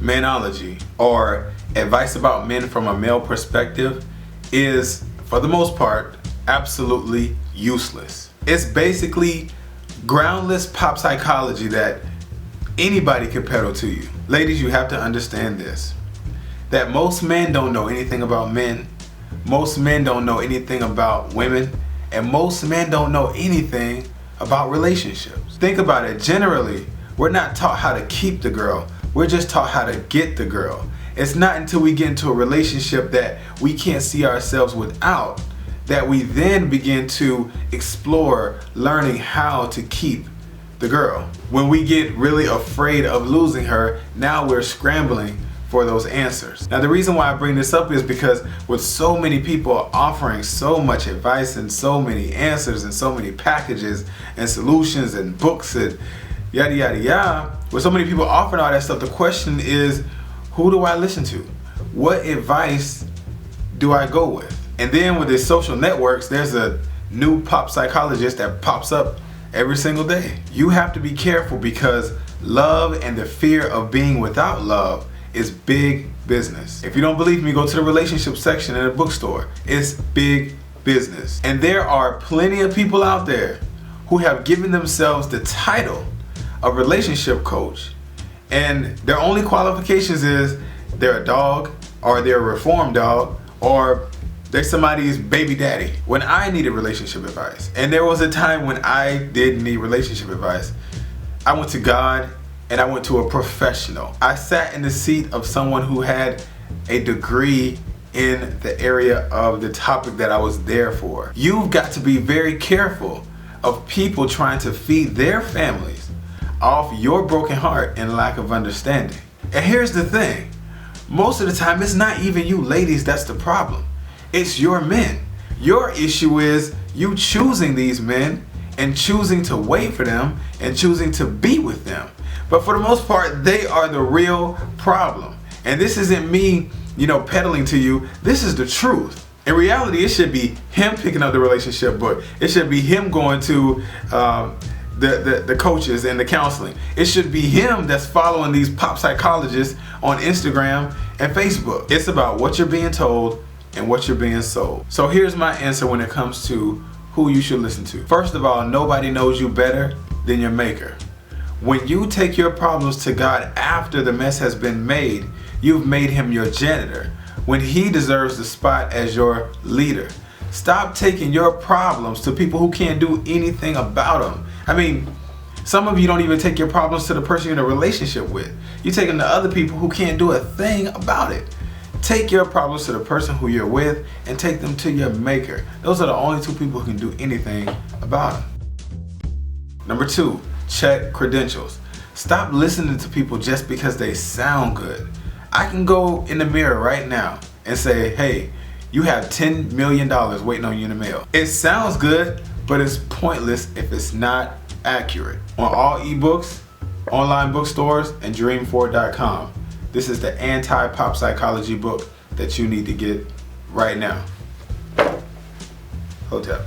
manology, or advice about men from a male perspective, is, for the most part, absolutely useless. It's basically groundless pop psychology that anybody can peddle to you. Ladies, you have to understand this, that most men don't know anything about men, most men don't know anything about women, and most men don't know anything about relationships. Think about it. Generally, we're not taught how to keep the girl, we're just taught how to get the girl. It's not until we get into a relationship that we can't see ourselves without that we then begin to explore learning how to keep the girl. When we get really afraid of losing her, now we're scrambling for those answers. Now, the reason why I bring this up is because with so many people offering so much advice and so many answers and so many packages and solutions and books and yada yada yada, with so many people offering all that stuff, the question is, who do I listen to? What advice do I go with? And then with the social networks, there's a new pop psychologist that pops up every single day. You have to be careful because love and the fear of being without love is big business. If you don't believe me, go to the relationship section in a bookstore. It's big business. And there are plenty of people out there who have given themselves the title of relationship coach, and their only qualifications is they're a dog, or they're a reformed dog, or they're somebody's baby daddy. When I needed relationship advice, and there was a time when I did need relationship advice, I went to God and I went to a professional. I sat in the seat of someone who had a degree in the area of the topic that I was there for. You've got to be very careful of people trying to feed their families off your broken heart and lack of understanding. And here's the thing, most of the time it's not even you ladies that's the problem. It's your men. Your issue is you choosing these men and choosing to wait for them and choosing to be with them. But for the most part, they are the real problem. And this isn't me, peddling to you. This is the truth. In reality, it should be him picking up the relationship book. It should be him going to the coaches and the counseling. It should be him that's following these pop psychologists on Instagram and Facebook. It's about what you're being told and what you're being sold. So here's my answer when it comes to who you should listen to. First of all, nobody knows you better than your maker. When you take your problems to God after the mess has been made, you've made him your janitor, when he deserves the spot as your leader. Stop taking your problems to people who can't do anything about them. I mean, some of you don't even take your problems to the person you're in a relationship with. You take them to other people who can't do a thing about it. Take your problems to the person who you're with and take them to your maker. Those are the only two people who can do anything about them. Number 2, check credentials. Stop listening to people just because they sound good. I can go in the mirror right now and say, hey, you have $10 million waiting on you in the mail. It sounds good, but it's pointless if it's not accurate. On all ebooks, online bookstores, and dream4.com. This is the anti-pop psychology book that you need to get right now. Hotel.